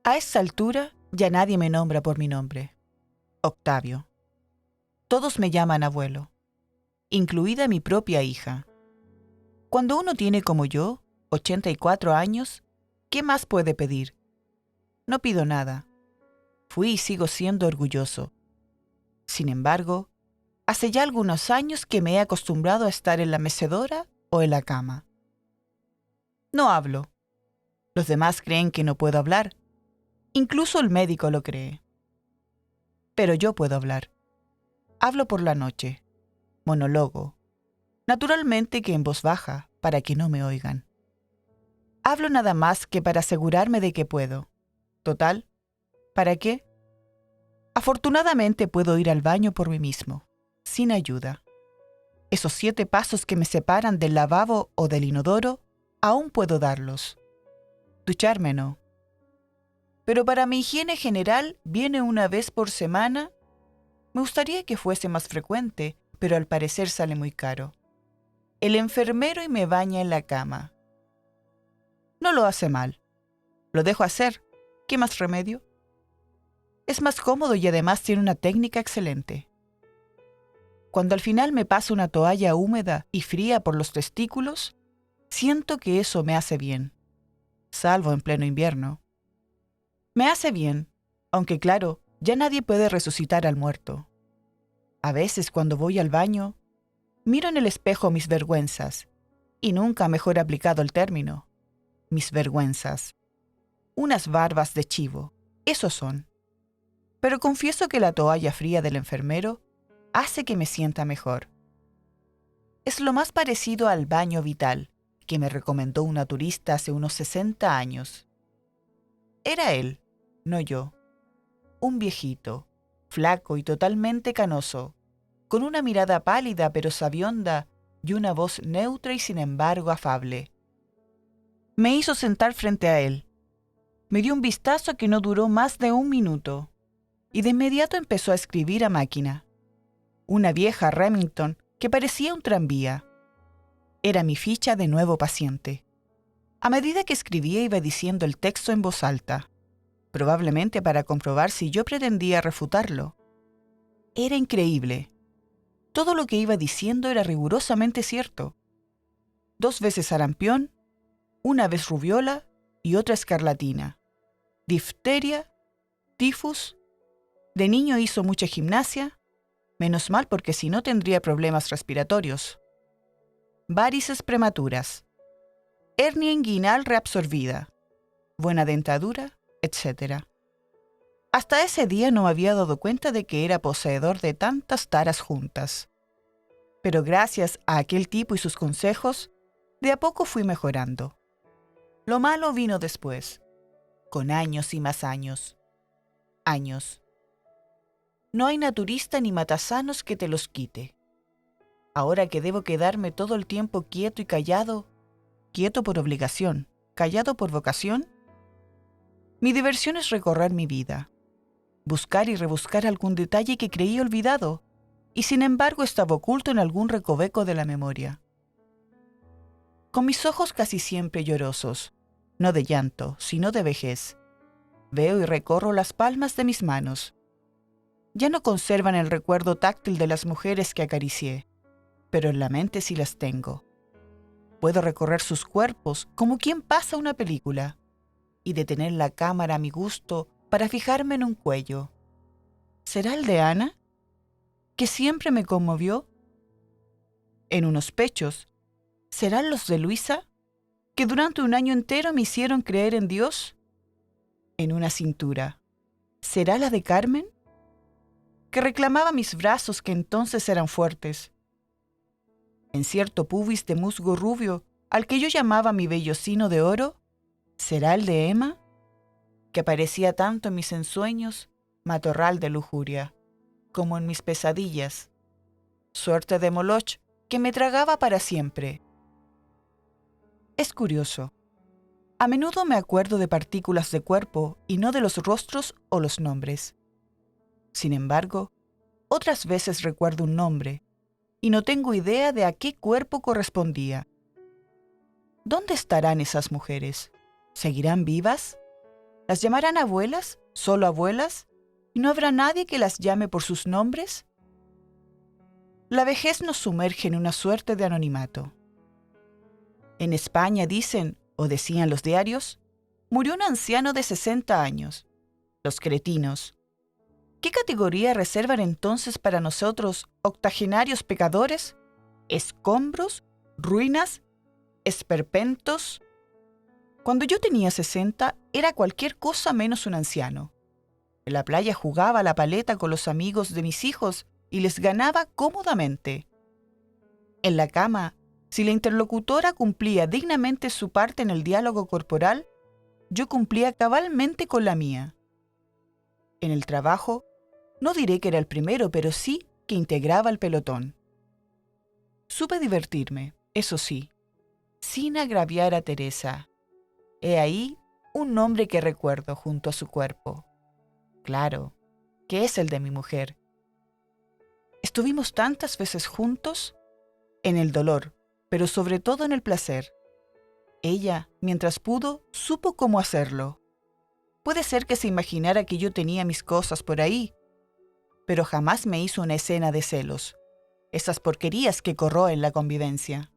A esta altura ya nadie me nombra por mi nombre. Octavio. Todos me llaman abuelo, incluida mi propia hija. Cuando uno tiene como yo, 84 años, ¿qué más puede pedir? No pido nada. Fui y sigo siendo orgulloso. Sin embargo, hace ya algunos años que me he acostumbrado a estar en la mecedora o en la cama. No hablo. Los demás creen que no puedo hablar. Incluso el médico lo cree. Pero yo puedo hablar. Hablo por la noche. Monólogo. Naturalmente que en voz baja, para que no me oigan. Hablo nada más que para asegurarme de que puedo. Total, ¿para qué? Afortunadamente puedo ir al baño por mí mismo, sin ayuda. Esos 7 pasos que me separan del lavabo o del inodoro, aún puedo darlos. Ducharme no. Pero para mi higiene general viene una vez por semana. Me gustaría que fuese más frecuente, pero al parecer sale muy caro. El enfermero y me baña en la cama. No lo hace mal. Lo dejo hacer. ¿Qué más remedio? Es más cómodo y además tiene una técnica excelente. Cuando al final me paso una toalla húmeda y fría por los testículos, siento que eso me hace bien, salvo en pleno invierno. Me hace bien, aunque claro, ya nadie puede resucitar al muerto. A veces cuando voy al baño, miro en el espejo mis vergüenzas, y nunca mejor aplicado el término, mis vergüenzas. Unas barbas de chivo, esos son. Pero confieso que la toalla fría del enfermero hace que me sienta mejor. Es lo más parecido al baño vital que me recomendó una turista hace unos 60 años. Era él, no yo, un viejito, flaco y totalmente canoso, con una mirada pálida pero sabionda y una voz neutra y sin embargo afable. Me hizo sentar frente a él. Me dio un vistazo que no duró más de 1 minuto y de inmediato empezó a escribir a máquina. Una vieja Remington que parecía un tranvía. Era mi ficha de nuevo paciente. A medida que escribía iba diciendo el texto en voz alta, probablemente para comprobar si yo pretendía refutarlo. Era increíble. Todo lo que iba diciendo era rigurosamente cierto. 2 veces sarampión, 1 vez rubiola y otra escarlatina. Difteria, tifus. De niño hizo mucha gimnasia. Menos mal porque si no tendría problemas respiratorios. Varices prematuras. Hernia inguinal reabsorbida. Buena dentadura, etc. Hasta ese día no me había dado cuenta de que era poseedor de tantas taras juntas. Pero gracias a aquel tipo y sus consejos, de a poco fui mejorando. Lo malo vino después, con años y más años. Años. No hay naturista ni matasanos que te los quite. Ahora que debo quedarme todo el tiempo quieto y callado, quieto por obligación, callado por vocación, mi diversión es recorrer mi vida, buscar y rebuscar algún detalle que creí olvidado y sin embargo estaba oculto en algún recoveco de la memoria. Con mis ojos casi siempre llorosos, no de llanto, sino de vejez, veo y recorro las palmas de mis manos. Ya no conservan el recuerdo táctil de las mujeres que acaricié, pero en la mente sí las tengo. Puedo recorrer sus cuerpos como quien pasa una película y detener la cámara a mi gusto para fijarme en un cuello. ¿Será el de Ana, que siempre me conmovió? En unos pechos. ¿Serán los de Luisa, que durante 1 año entero me hicieron creer en Dios? En una cintura. ¿Será la de Carmen, que reclamaba mis brazos que entonces eran fuertes? En cierto pubis de musgo rubio, al que yo llamaba mi vellocino de oro, ¿será el de Emma, que aparecía tanto en mis ensueños, matorral de lujuria, como en mis pesadillas, suerte de Moloch que me tragaba para siempre? Es curioso. A menudo me acuerdo de partículas de cuerpo y no de los rostros o los nombres. Sin embargo, otras veces recuerdo un nombre y no tengo idea de a qué cuerpo correspondía. ¿Dónde estarán esas mujeres? ¿Seguirán vivas? ¿Las llamarán abuelas, solo abuelas, y no habrá nadie que las llame por sus nombres? La vejez nos sumerge en una suerte de anonimato. En España dicen, o decían los diarios, murió un anciano de 60 años. Los cretinos. ¿Qué categoría reservan entonces para nosotros, octogenarios pecadores? ¿Escombros? ¿Ruinas? ¿Esperpentos? Cuando yo tenía 60, era cualquier cosa menos un anciano. En la playa jugaba a la paleta con los amigos de mis hijos y les ganaba cómodamente. En la cama, si la interlocutora cumplía dignamente su parte en el diálogo corporal, yo cumplía cabalmente con la mía. En el trabajo, no diré que era el primero, pero sí que integraba el pelotón. Supe divertirme, eso sí, sin agraviar a Teresa. He ahí un nombre que recuerdo junto a su cuerpo. Claro, que es el de mi mujer. Estuvimos tantas veces juntos, en el dolor, pero sobre todo en el placer. Ella, mientras pudo, supo cómo hacerlo. Puede ser que se imaginara que yo tenía mis cosas por ahí, pero jamás me hizo una escena de celos, esas porquerías que corroen la convivencia.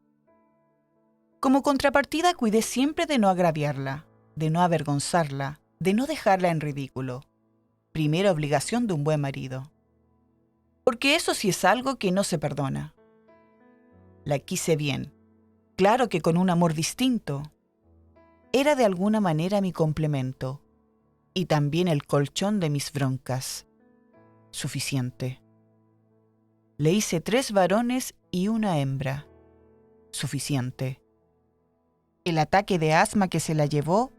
Como contrapartida cuidé siempre de no agraviarla, de no avergonzarla, de no dejarla en ridículo. Primera obligación de un buen marido. Porque eso sí es algo que no se perdona. La quise bien, claro que con un amor distinto. Era de alguna manera mi complemento, y también el colchón de mis broncas. Suficiente. Le hice 3 varones y una hembra. Suficiente. El ataque de asma que se la llevó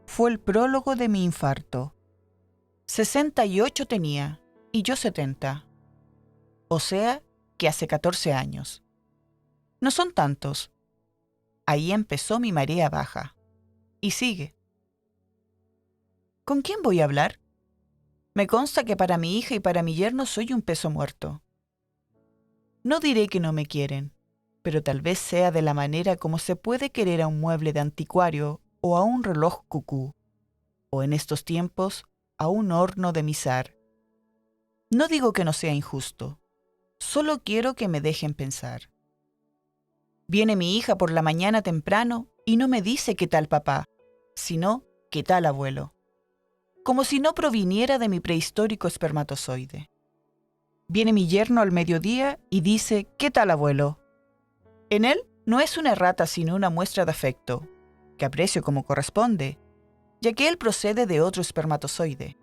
fue el prólogo de mi infarto. 68 tenía y yo 70. O sea que hace 14 años. No son tantos. Ahí empezó mi marea baja. Y sigue. ¿Con quién voy a hablar? Me consta que para mi hija y para mi yerno soy un peso muerto. No diré que no me quieren, pero tal vez sea de la manera como se puede querer a un mueble de anticuario o a un reloj cucú, o en estos tiempos a un horno de misar. No digo que no sea injusto, solo quiero que me dejen pensar. Viene mi hija por la mañana temprano y no me dice qué tal papá, sino qué tal abuelo, como si no proviniera de mi prehistórico espermatozoide. Viene mi yerno al mediodía y dice qué tal abuelo. En él no es una errata sino una muestra de afecto, que aprecio como corresponde, ya que él procede de otro espermatozoide.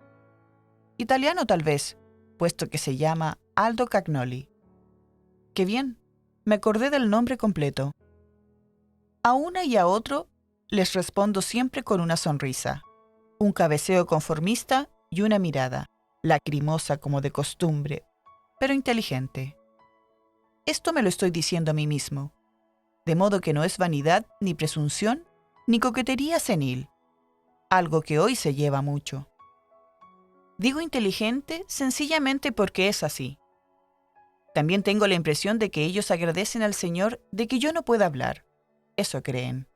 Italiano tal vez, puesto que se llama Aldo Cagnoli. Qué bien, me acordé del nombre completo. A una y a otro les respondo siempre con una sonrisa, un cabeceo conformista y una mirada, lacrimosa como de costumbre, pero inteligente. Esto me lo estoy diciendo a mí mismo, de modo que no es vanidad ni presunción ni coquetería senil, algo que hoy se lleva mucho. Digo inteligente sencillamente porque es así. También tengo la impresión de que ellos agradecen al Señor de que yo no pueda hablar. Eso creen.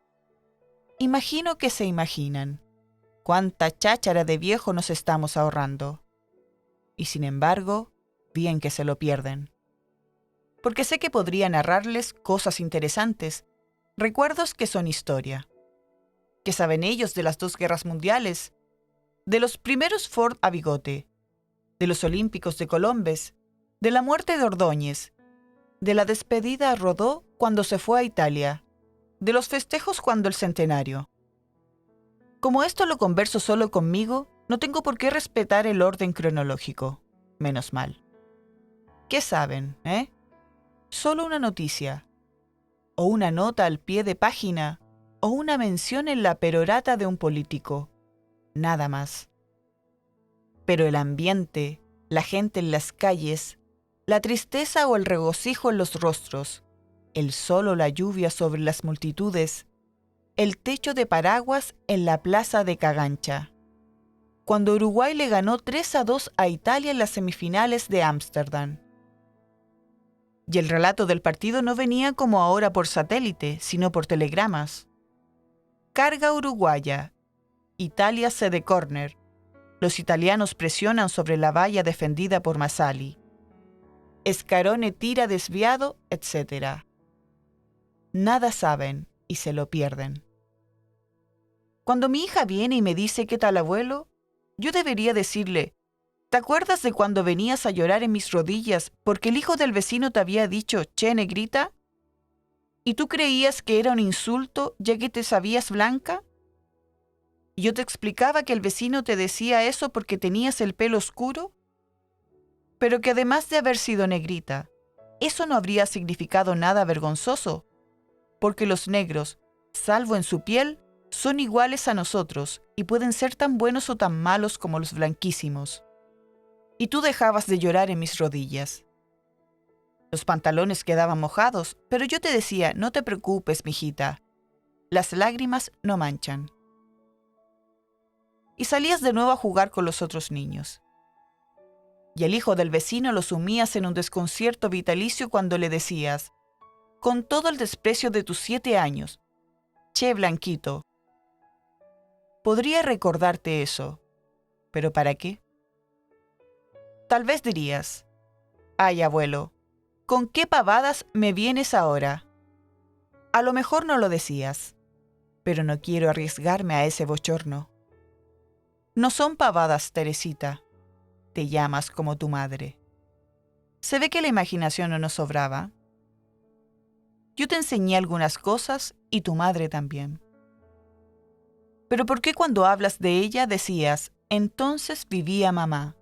Imagino que se imaginan. Cuánta cháchara de viejo nos estamos ahorrando. Y sin embargo, bien que se lo pierden. Porque sé que podría narrarles cosas interesantes, recuerdos que son historia. ¿Qué saben ellos de las 2 guerras mundiales? De los primeros Ford a bigote, de los Olímpicos de Colombes, de la muerte de Ordóñez, de la despedida a Rodó cuando se fue a Italia, de los festejos cuando el centenario. Como esto lo converso solo conmigo, no tengo por qué respetar el orden cronológico. Menos mal. ¿Qué saben, Solo una noticia, o una nota al pie de página, o una mención en la perorata de un político. Nada más. Pero el ambiente, la gente en las calles, la tristeza o el regocijo en los rostros, el sol o la lluvia sobre las multitudes, el techo de paraguas en la plaza de Cagancha. Cuando Uruguay le ganó 3-2 a Italia en las semifinales de Ámsterdam. Y el relato del partido no venía como ahora por satélite, sino por telegramas. Carga uruguaya. Italia cede córner. Los italianos presionan sobre la valla defendida por Masali. Scarone tira desviado, etc. Nada saben y se lo pierden. Cuando mi hija viene y me dice ¿qué tal, abuelo?, yo debería decirle: ¿te acuerdas de cuando venías a llorar en mis rodillas porque el hijo del vecino te había dicho «che, negrita»? ¿Y tú creías que era un insulto ya que te sabías blanca? ¿Y yo te explicaba que el vecino te decía eso porque tenías el pelo oscuro? Pero que además de haber sido negrita, eso no habría significado nada vergonzoso, porque los negros, salvo en su piel, son iguales a nosotros y pueden ser tan buenos o tan malos como los blanquísimos. Y tú dejabas de llorar en mis rodillas. Los pantalones quedaban mojados, pero yo te decía: no te preocupes, mijita, las lágrimas no manchan. Y salías de nuevo a jugar con los otros niños. Y el hijo del vecino lo sumías en un desconcierto vitalicio cuando le decías, con todo el desprecio de tus 7 años: «che, blanquito». Podría recordarte eso, pero ¿para qué? Tal vez dirías: «ay, abuelo, ¿con qué pavadas me vienes ahora?». A lo mejor no lo decías, pero no quiero arriesgarme a ese bochorno. No son pavadas, Teresita. Te llamas como tu madre. Se ve que la imaginación no nos sobraba. Yo te enseñé algunas cosas y tu madre también. Pero ¿por qué cuando hablas de ella decías «entonces vivía mamá»?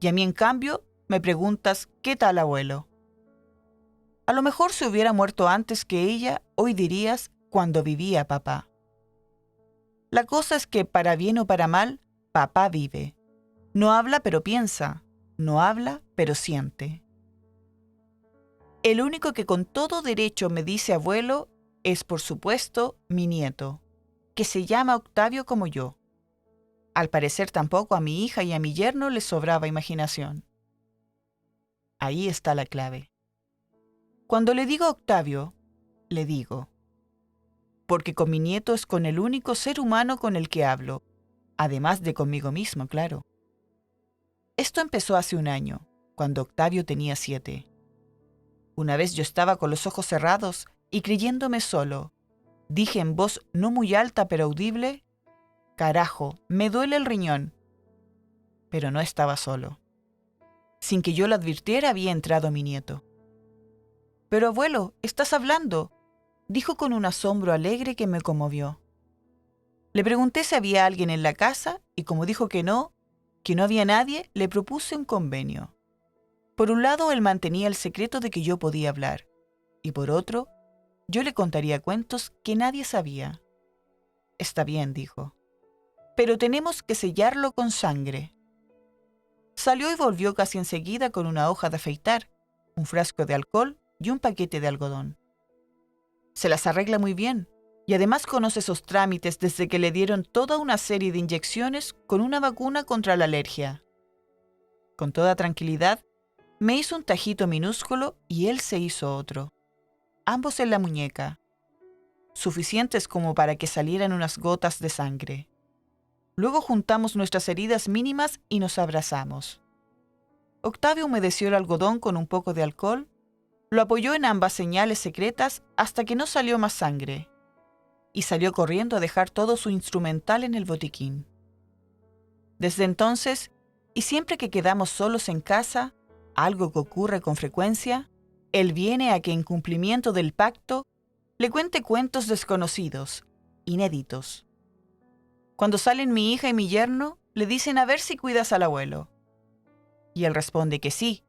Y a mí, en cambio, me preguntas «¿qué tal, abuelo?». A lo mejor si hubiera muerto antes que ella, hoy dirías «cuando vivía papá». La cosa es que, para bien o para mal, papá vive. No habla pero piensa, no habla pero siente. El único que con todo derecho me dice abuelo es, por supuesto, mi nieto, que se llama Octavio como yo. Al parecer tampoco a mi hija y a mi yerno les sobraba imaginación. Ahí está la clave. Cuando le digo Octavio, le digo, porque con mi nieto es con el único ser humano con el que hablo, además de conmigo mismo, claro. Esto empezó hace 1 año, cuando Octavio tenía 7. Una vez yo estaba con los ojos cerrados y creyéndome solo, dije en voz no muy alta pero audible: «carajo, me duele el riñón». Pero no estaba solo. Sin que yo lo advirtiera, había entrado mi nieto. «Pero abuelo, ¿estás hablando?», dijo con un asombro alegre que me conmovió. Le pregunté si había alguien en la casa y como dijo que no había nadie, le propuse un convenio. Por un lado, él mantenía el secreto de que yo podía hablar, y por otro, yo le contaría cuentos que nadie sabía. «Está bien», dijo, «pero tenemos que sellarlo con sangre». Salió y volvió casi enseguida con una hoja de afeitar, un frasco de alcohol y un paquete de algodón. Se las arregla muy bien, y además conoce esos trámites desde que le dieron toda una serie de inyecciones con una vacuna contra la alergia. Con toda tranquilidad, me hizo un tajito minúsculo y él se hizo otro, ambos en la muñeca, suficientes como para que salieran unas gotas de sangre. Luego juntamos nuestras heridas mínimas y nos abrazamos. Octavio humedeció el algodón con un poco de alcohol, lo apoyó en ambas señales secretas hasta que no salió más sangre, y salió corriendo a dejar todo su instrumental en el botiquín. Desde entonces, y siempre que quedamos solos en casa, algo que ocurre con frecuencia, él viene a que, en cumplimiento del pacto, le cuente cuentos desconocidos, inéditos. Cuando salen mi hija y mi yerno, le dicen a ver si cuidas al abuelo. Y él responde que sí,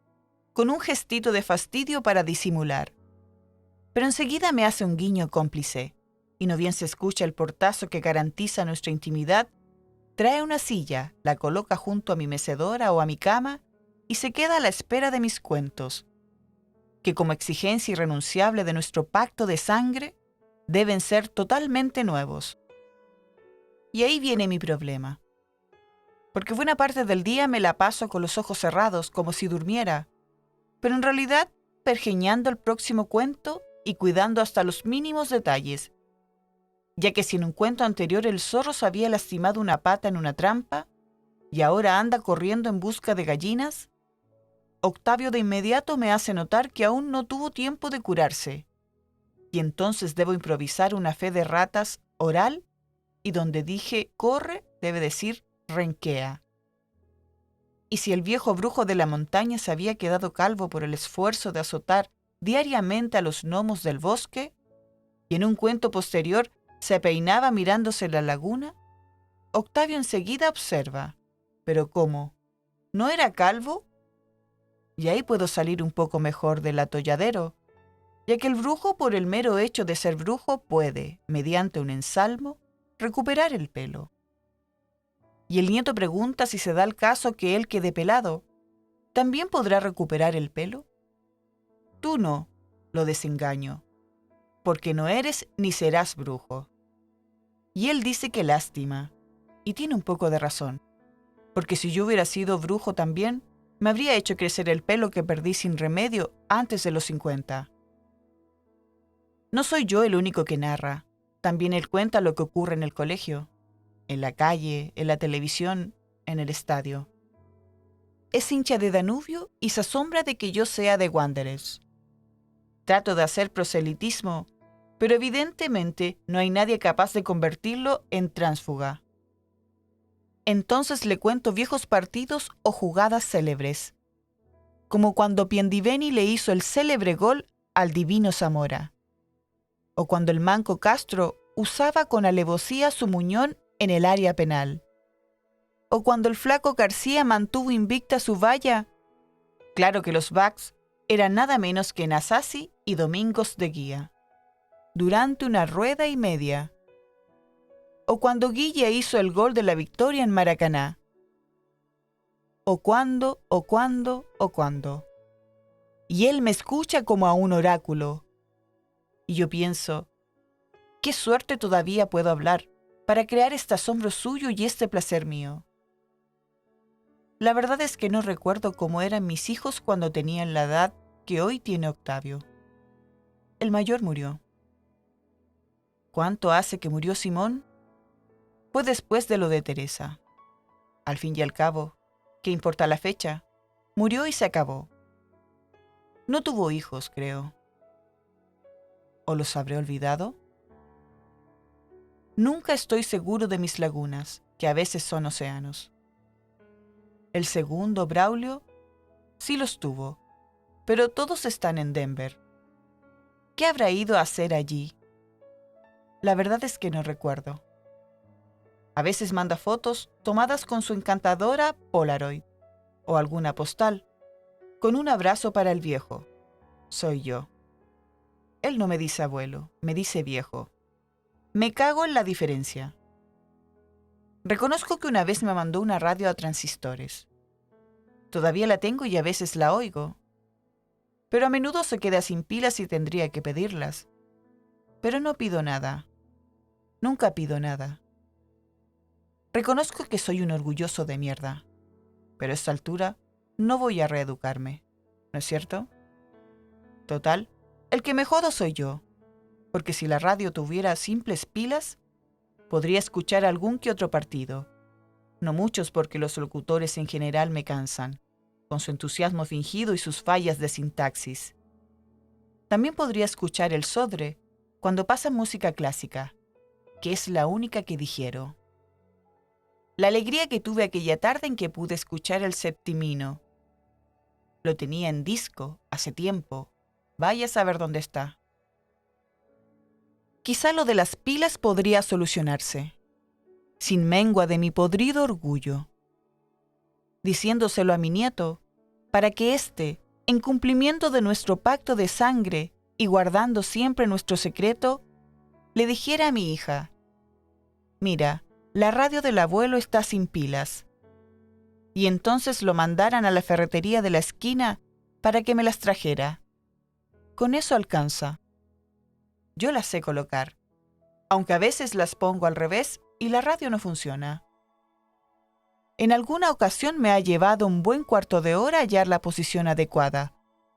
con un gestito de fastidio para disimular. Pero enseguida me hace un guiño cómplice, y no bien se escucha el portazo que garantiza nuestra intimidad, trae una silla, la coloca junto a mi mecedora o a mi cama y se queda a la espera de mis cuentos, que como exigencia irrenunciable de nuestro pacto de sangre, deben ser totalmente nuevos. Y ahí viene mi problema. Porque buena parte del día me la paso con los ojos cerrados como si durmiera, pero en realidad pergeñando el próximo cuento y cuidando hasta los mínimos detalles. ya que si en un cuento anterior el zorro se había lastimado una pata en una trampa y ahora anda corriendo en busca de gallinas, Octavio de inmediato me hace notar que aún no tuvo tiempo de curarse, y entonces debo improvisar una fe de ratas oral, y donde dije corre debe decir renquea. Y si el viejo brujo de la montaña se había quedado calvo por el esfuerzo de azotar diariamente a los gnomos del bosque, y en un cuento posterior se peinaba mirándose la laguna, Octavio enseguida observa, ¿pero cómo? ¿No era calvo? Y ahí puedo salir un poco mejor del atolladero, ya que el brujo, por el mero hecho de ser brujo, puede, mediante un ensalmo, recuperar el pelo. Y el nieto pregunta si se da el caso que él quede pelado, ¿también podrá recuperar el pelo? Tú no, lo desengaño, porque no eres ni serás brujo. Y él dice que lástima, y tiene un poco de razón, porque si yo hubiera sido brujo también, me habría hecho crecer el pelo que perdí sin remedio antes de los 50. No soy yo el único que narra, también él cuenta lo que ocurre en el colegio, en la calle, en la televisión, en el estadio. Es hincha de Danubio y se asombra de que yo sea de Wanderers. Trato de hacer proselitismo, pero evidentemente no hay nadie capaz de convertirlo en tránsfuga. Entonces le cuento viejos partidos o jugadas célebres, como cuando Piendiveni le hizo el célebre gol al divino Zamora, o cuando el manco Castro usaba con alevosía su muñón en el área penal, o cuando el flaco García mantuvo invicta su valla. Claro que los backs eran nada menos que Nasasi y Domingos de Guía, durante una rueda y media. O cuando Guilla hizo el gol de la victoria en Maracaná. O cuando. Y él me escucha como a un oráculo. Y yo pienso, qué suerte todavía puedo hablar para crear este asombro suyo y este placer mío. La verdad es que no recuerdo cómo eran mis hijos cuando tenían la edad que hoy tiene Octavio. El mayor murió. ¿Cuánto hace que murió Simón? Fue después de lo de Teresa. Al fin y al cabo, ¿qué importa la fecha? Murió y se acabó. No tuvo hijos, creo. ¿O los habré olvidado? Nunca estoy seguro de mis lagunas, que a veces son océanos. El segundo, Braulio, sí los tuvo, pero todos están en Denver. ¿Qué habrá ido a hacer allí? La verdad es que no recuerdo. A veces manda fotos tomadas con su encantadora Polaroid o alguna postal, con un abrazo para el viejo. Soy yo. Él no me dice abuelo, me dice viejo. Me cago en la diferencia. Reconozco que una vez me mandó una radio a transistores. Todavía la tengo y a veces la oigo. Pero a menudo se queda sin pilas y tendría que pedirlas. Pero no pido nada. Nunca pido nada. Reconozco que soy un orgulloso de mierda, pero a esta altura no voy a reeducarme, ¿no es cierto? Total, el que me jodo soy yo, porque si la radio tuviera simples pilas, podría escuchar algún que otro partido. No muchos porque los locutores en general me cansan, con su entusiasmo fingido y sus fallas de sintaxis. También podría escuchar el Sodre cuando pasa música clásica, que es la única que digiero. La alegría que tuve aquella tarde en que pude escuchar el Septimino. Lo tenía en disco hace tiempo. Vaya a saber dónde está. Quizá lo de las pilas podría solucionarse, sin mengua de mi podrido orgullo. Diciéndoselo a mi nieto, para que éste, en cumplimiento de nuestro pacto de sangre y guardando siempre nuestro secreto, le dijera a mi hija, mira, la radio del abuelo está sin pilas. Y entonces lo mandaran a la ferretería de la esquina para que me las trajera. Con eso alcanza. Yo las sé colocar, aunque a veces las pongo al revés y la radio no funciona. En alguna ocasión me ha llevado un buen cuarto de hora hallar la posición adecuada,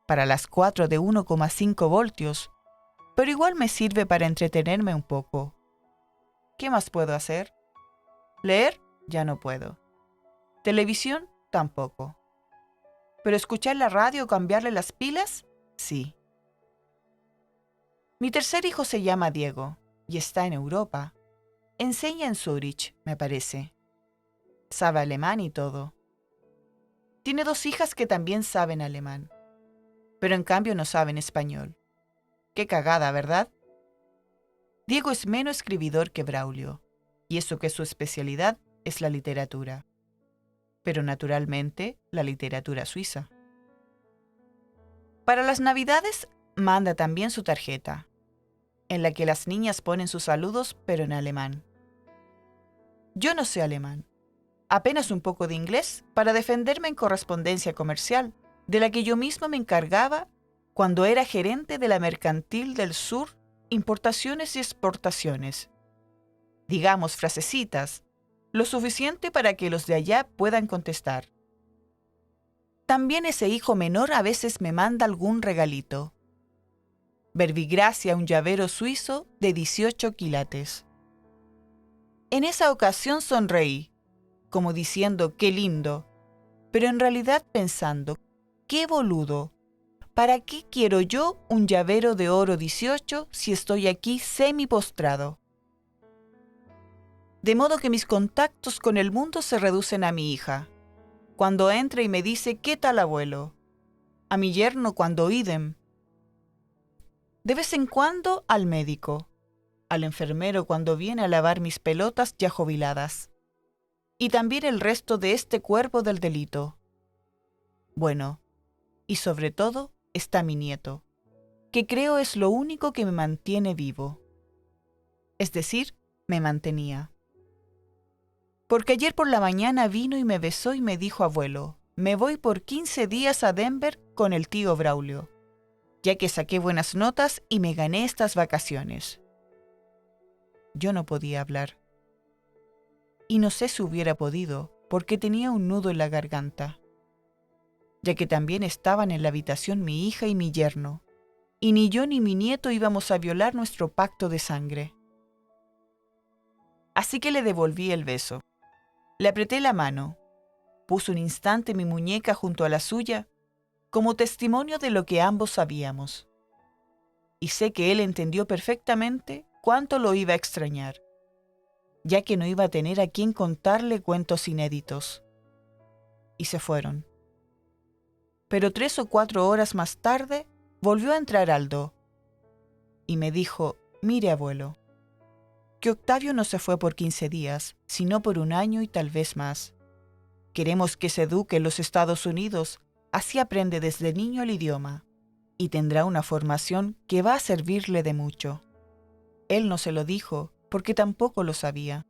para las 4 de 1,5 voltios, pero igual me sirve para entretenerme un poco. ¿Qué más puedo hacer? Leer, ya no puedo. Televisión, tampoco. ¿Pero escuchar la radio o cambiarle las pilas? Sí. Mi tercer hijo se llama Diego y está en Europa. Enseña en Zúrich, me parece. Sabe alemán y todo. Tiene 2 hijas que también saben alemán, pero en cambio no saben español. Qué cagada, ¿verdad? Diego es menos escribidor que Braulio, y eso que su especialidad es la literatura. Pero naturalmente, la literatura suiza. Para las Navidades, manda también su tarjeta, en la que las niñas ponen sus saludos, pero en alemán. Yo no sé alemán, apenas un poco de inglés para defenderme en correspondencia comercial, de la que yo mismo me encargaba cuando era gerente de la Mercantil del Sur, importaciones y exportaciones. Digamos frasecitas, lo suficiente para que los de allá puedan contestar. También ese hijo menor a veces me manda algún regalito. Verbigracia, un llavero suizo de 18 quilates. En esa ocasión sonreí, como diciendo qué lindo, pero en realidad pensando, qué boludo. ¿Para qué quiero yo un llavero de oro 18 si estoy aquí semi-postrado? De modo que mis contactos con el mundo se reducen a mi hija, cuando entra y me dice ¿qué tal, abuelo? A mi yerno cuando idem. De vez en cuando al médico, al enfermero cuando viene a lavar mis pelotas ya jubiladas, y también el resto de este cuerpo del delito. Bueno, y sobre todo está mi nieto, que creo es lo único que me mantiene vivo. Es decir, me mantenía. Porque ayer por la mañana vino y me besó y me dijo, abuelo, me voy por 15 días a Denver con el tío Braulio, ya que saqué buenas notas y me gané estas vacaciones. Yo no podía hablar. Y no sé si hubiera podido, porque tenía un nudo en la garganta, ya que también estaban en la habitación mi hija y mi yerno, y ni yo ni mi nieto íbamos a violar nuestro pacto de sangre. Así que le devolví el beso. Le apreté la mano, puso un instante mi muñeca junto a la suya, como testimonio de lo que ambos sabíamos. Y sé que él entendió perfectamente cuánto lo iba a extrañar, ya que no iba a tener a quien contarle cuentos inéditos. Y se fueron. Pero 3 o 4 horas más tarde volvió a entrar Aldo y me dijo, mire abuelo, que Octavio no se fue por 15 días, sino por 1 año y tal vez más. Queremos que se eduque en los Estados Unidos, así aprende desde niño el idioma y tendrá una formación que va a servirle de mucho. Él no se lo dijo porque tampoco lo sabía.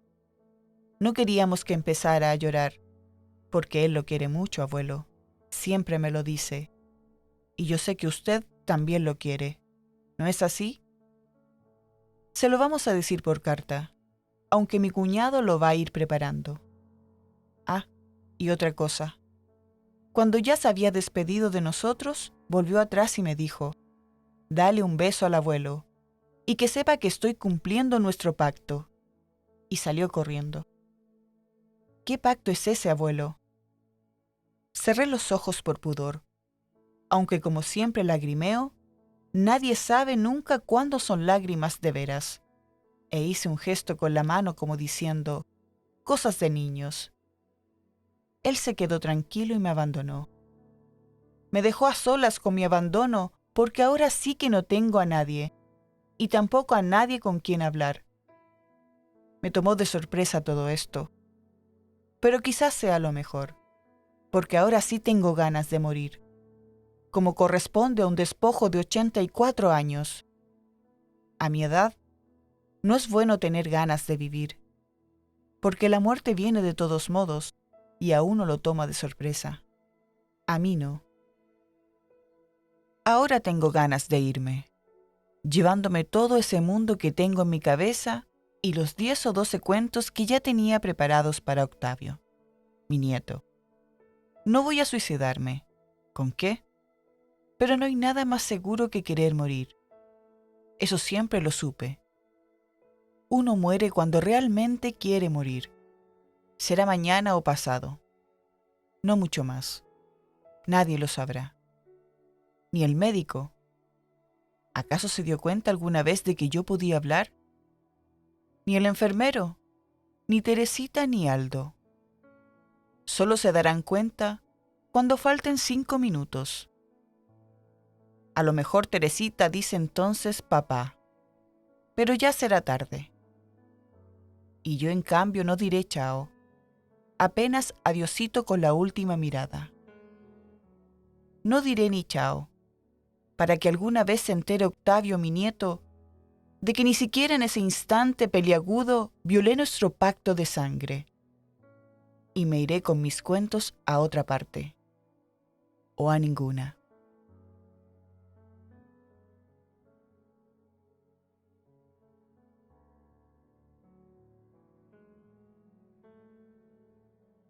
No queríamos que empezara a llorar, porque él lo quiere mucho, abuelo. Siempre me lo dice. Y yo sé que usted también lo quiere. ¿No es así? Se lo vamos a decir por carta, aunque mi cuñado lo va a ir preparando. Ah, y otra cosa. Cuando ya se había despedido de nosotros, volvió atrás y me dijo, dale un beso al abuelo, y que sepa que estoy cumpliendo nuestro pacto. Y salió corriendo. ¿Qué pacto es ese, abuelo? Cerré los ojos por pudor. Aunque como siempre lagrimeo, nadie sabe nunca cuándo son lágrimas de veras. E hice un gesto con la mano como diciendo, cosas de niños. Él se quedó tranquilo y me abandonó. Me dejó a solas con mi abandono porque ahora sí que no tengo a nadie, y tampoco a nadie con quien hablar. Me tomó de sorpresa todo esto, pero quizás sea lo mejor, porque ahora sí tengo ganas de morir, como corresponde a un despojo de 84 años. A mi edad, no es bueno tener ganas de vivir, porque la muerte viene de todos modos y a uno lo toma de sorpresa. A mí no. Ahora tengo ganas de irme, llevándome todo ese mundo que tengo en mi cabeza y los 10 o 12 cuentos que ya tenía preparados para Octavio, mi nieto. No voy a suicidarme. ¿Con qué? Pero no hay nada más seguro que querer morir. Eso siempre lo supe. uno muere cuando realmente quiere morir. Será mañana o pasado. No mucho más. Nadie lo sabrá. Ni el médico. ¿Acaso se dio cuenta alguna vez de que yo podía hablar? Ni el enfermero, ni Teresita ni Aldo. Solo se darán cuenta cuando falten 5 minutos. A lo mejor Teresita dice entonces papá, pero ya será tarde. Y yo en cambio no diré chao, apenas adiosito con la última mirada. No diré ni chao, para que alguna vez se entere Octavio, mi nieto, de que ni siquiera en ese instante peliagudo violé nuestro pacto de sangre. Y me iré con mis cuentos a otra parte, o a ninguna.